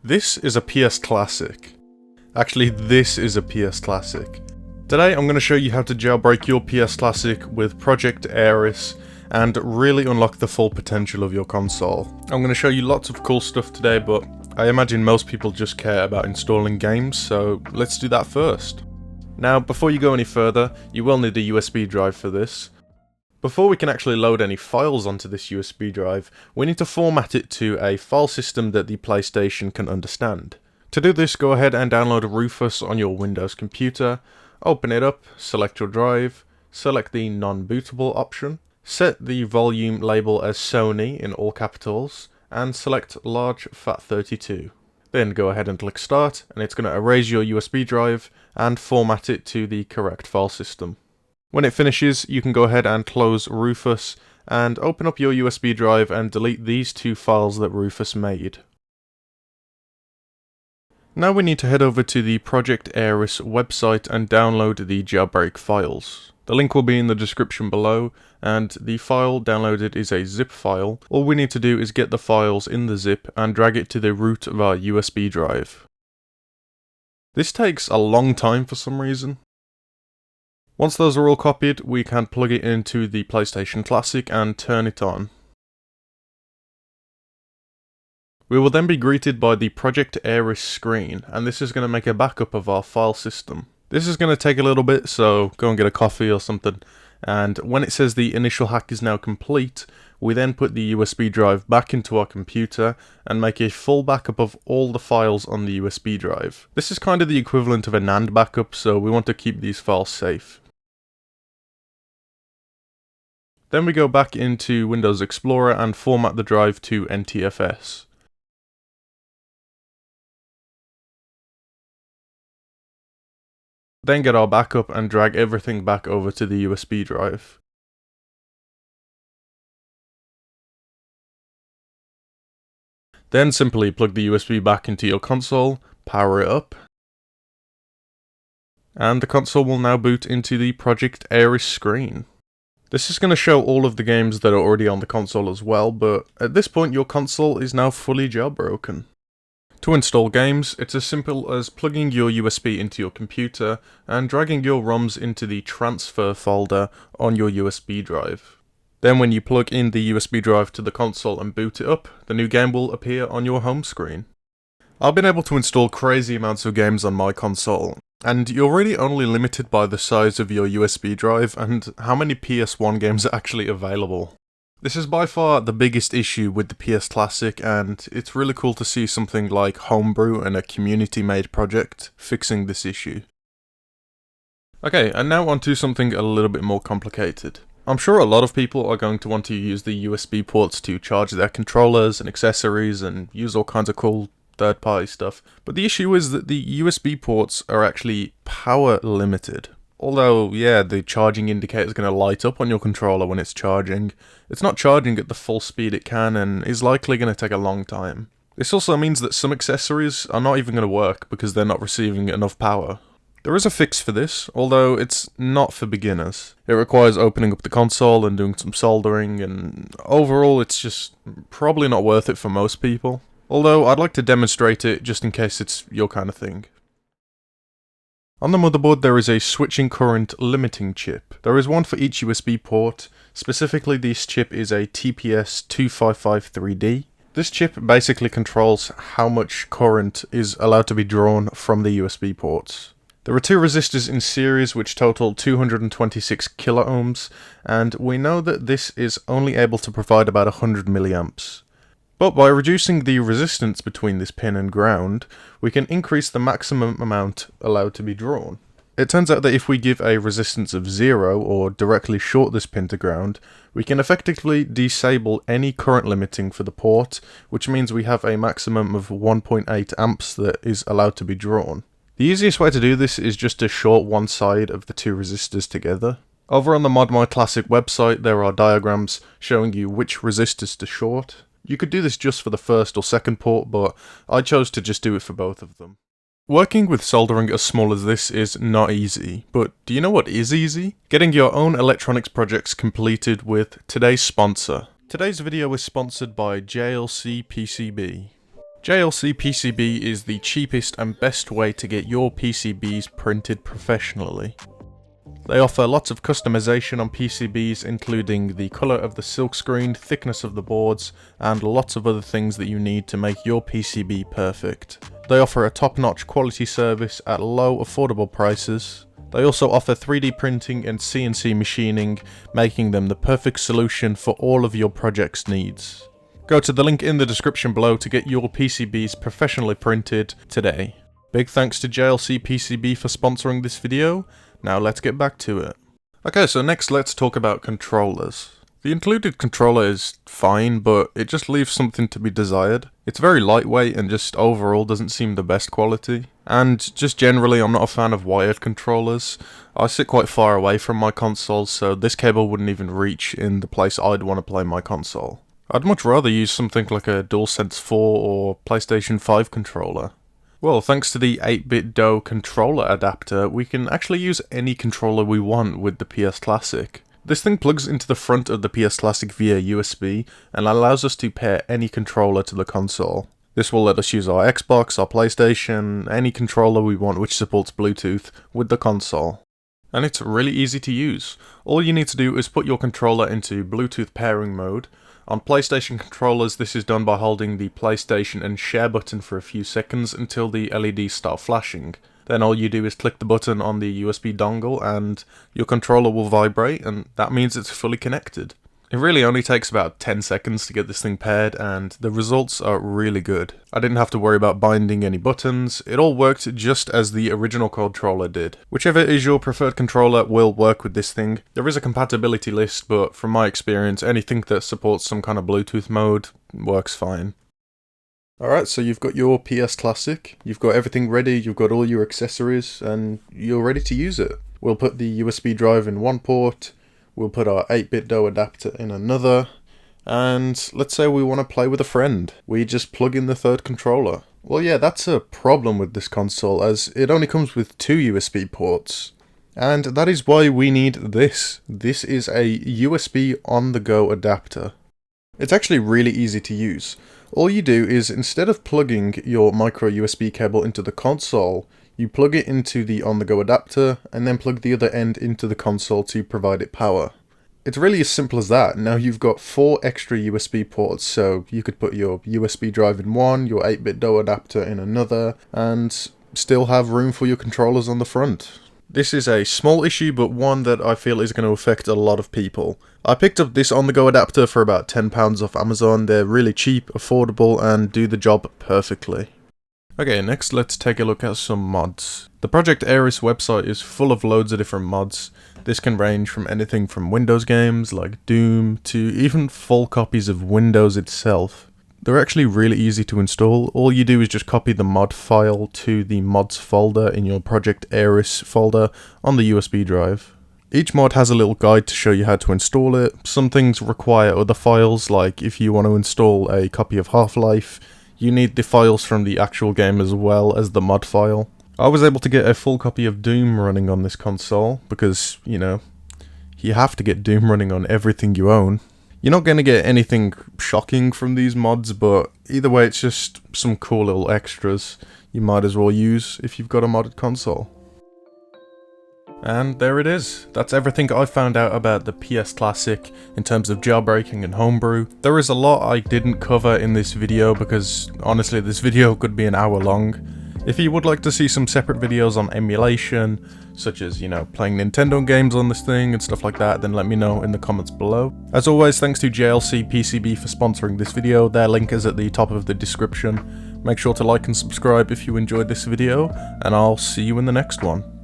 This is a PS Classic. Actually, this is a PS Classic. Today I'm going to show you how to jailbreak your PS Classic with Project Ares and really unlock the full potential of your console. I'm going to show you lots of cool stuff today, but I imagine most people just care about installing games, so let's do that first. Now, before you go any further, you will need a USB drive for this. Before we can actually load any files onto this USB drive, we need to format it to a file system that the PlayStation can understand. To do this, go ahead and download Rufus on your Windows computer, open it up, select your drive, select the non-bootable option, set the volume label as Sony in all capitals, and select large FAT32. Then go ahead and click start, and it's going to erase your USB drive and format it to the correct file system. When it finishes, you can go ahead and close Rufus and open up your USB drive and delete these two files that Rufus made. Now we need to head over to the Project Ares website and download the jailbreak files. The link will be in the description below, and the file downloaded is a zip file. All we need to do is get the files in the zip and drag it to the root of our USB drive. This takes a long time for some reason. Once those are all copied, we can plug it into the PlayStation Classic and turn it on. We will then be greeted by the Project Ares screen, and this is going to make a backup of our file system. This is going to take a little bit, so go and get a coffee or something, and when it says the initial hack is now complete, we then put the USB drive back into our computer and make a full backup of all the files on the USB drive. This is kind of the equivalent of a NAND backup, so we want to keep these files safe. Then we go back into Windows Explorer and format the drive to NTFS. Then get our backup and drag everything back over to the USB drive. Then simply plug the USB back into your console, power it up, and the console will now boot into the Project Ares screen. This is going to show all of the games that are already on the console as well, but at this point your console is now fully jailbroken. To install games, it's as simple as plugging your USB into your computer and dragging your ROMs into the transfer folder on your USB drive. Then when you plug in the USB drive to the console and boot it up, the new game will appear on your home screen. I've been able to install crazy amounts of games on my console, and you're really only limited by the size of your USB drive and how many PS1 games are actually available. This is by far the biggest issue with the PS Classic, and it's really cool to see something like Homebrew and a community-made project fixing this issue. Okay, and now on to something a little bit more complicated. I'm sure a lot of people are going to want to use the USB ports to charge their controllers and accessories and use all kinds of cool third-party stuff, but the issue is that the USB ports are actually power limited. Although, yeah, the charging indicator is going to light up on your controller when it's charging, it's not charging at the full speed it can and is likely going to take a long time. This also means that some accessories are not even going to work because they're not receiving enough power. There is a fix for this, although it's not for beginners. It requires opening up the console and doing some soldering, and overall it's just probably not worth it for most people. Although I'd like to demonstrate it just in case it's your kind of thing. On the motherboard there is a switching current limiting chip. There is one for each USB port. Specifically, this chip is a TPS2553D. This chip basically controls how much current is allowed to be drawn from the USB ports. There are two resistors in series which total 226 kiloohms, and we know that this is only able to provide about 100 milliamps. But by reducing the resistance between this pin and ground, we can increase the maximum amount allowed to be drawn. It turns out that if we give a resistance of 0 or directly short this pin to ground, we can effectively disable any current limiting for the port, which means we have a maximum of 1.8 amps that is allowed to be drawn. The easiest way to do this is just to short one side of the two resistors together. Over on the ModMyClassic website there are diagrams showing you which resistors to short. You could do this just for the first or second port, but I chose to just do it for both of them. Working with soldering as small as this is not easy, but do you know what is easy? Getting your own electronics projects completed with today's sponsor. Today's video is sponsored by JLC PCB. JLC PCB is the cheapest and best way to get your PCBs printed professionally. They offer lots of customization on PCBs, including the colour of the silkscreen, thickness of the boards, and lots of other things that you need to make your PCB perfect. They offer a top-notch quality service at low, affordable prices. They also offer 3D printing and CNC machining, making them the perfect solution for all of your project's needs. Go to the link in the description below to get your PCBs professionally printed today. Big thanks to JLC PCB for sponsoring this video. Now let's get back to it. Okay, so next let's talk about controllers. The included controller is fine, but it just leaves something to be desired. It's very lightweight and just overall doesn't seem the best quality. And just generally, I'm not a fan of wired controllers. I sit quite far away from my console, so this cable wouldn't even reach in the place I'd want to play my console. I'd much rather use something like a DualSense 4 or PlayStation 5 controller. Well, thanks to the 8BitDo controller adapter, we can actually use any controller we want with the PS Classic. This thing plugs into the front of the PS Classic via USB and allows us to pair any controller to the console. This will let us use our Xbox, our PlayStation, any controller we want which supports Bluetooth with the console. And it's really easy to use. All you need to do is put your controller into Bluetooth pairing mode. On PlayStation controllers, this is done by holding the PlayStation and share button for a few seconds until the LEDs start flashing. Then all you do is click the button on the USB dongle and your controller will vibrate, and that means it's fully connected. It really only takes about 10 seconds to get this thing paired, and the results are really good. I didn't have to worry about binding any buttons. It all worked just as the original controller did. Whichever is your preferred controller will work with this thing. There is a compatibility list, but from my experience, anything that supports some kind of Bluetooth mode works fine. Alright, so you've got your PS Classic, you've got everything ready, you've got all your accessories, and you're ready to use it. We'll put the USB drive in one port, we'll put our 8BitDo adapter in another, and let's say we want to play with a friend. We just plug in the third controller. Well, yeah, that's a problem with this console, as it only comes with 2 USB ports. And that is why we need this. This is a USB on-the-go adapter. It's actually really easy to use. All you do is, instead of plugging your micro USB cable into the console, you plug it into the on-the-go adapter, and then plug the other end into the console to provide it power. It's really as simple as that. Now you've got 4 extra USB ports, so you could put your USB drive in one, your 8BitDo adapter in another, and still have room for your controllers on the front. This is a small issue, but one that I feel is going to affect a lot of people. I picked up this on-the-go adapter for about £10 off Amazon. They're really cheap, affordable, and do the job perfectly. Okay, next let's take a look at some mods. The Project Ares website is full of loads of different mods. This can range from anything from Windows games like Doom to even full copies of Windows itself. They're actually really easy to install. All you do is just copy the mod file to the mods folder in your Project Ares folder on the USB drive. Each mod has a little guide to show you how to install it. Some things require other files, like if you want to install a copy of Half-Life, you need the files from the actual game as well as the mod file. I was able to get a full copy of Doom running on this console because, you know, you have to get Doom running on everything you own. You're not going to get anything shocking from these mods, but either way it's just some cool little extras you might as well use if you've got a modded console. And there it is. That's everything I found out about the PS Classic in terms of jailbreaking and homebrew. There is a lot I didn't cover in this video because honestly this video could be an hour long. If you would like to see some separate videos on emulation, such as, you know, playing Nintendo games on this thing and stuff like that, then let me know in the comments below. As always, thanks to JLC PCB for sponsoring this video. Their link is at the top of the description. Make sure to like and subscribe if you enjoyed this video, and I'll see you in the next one.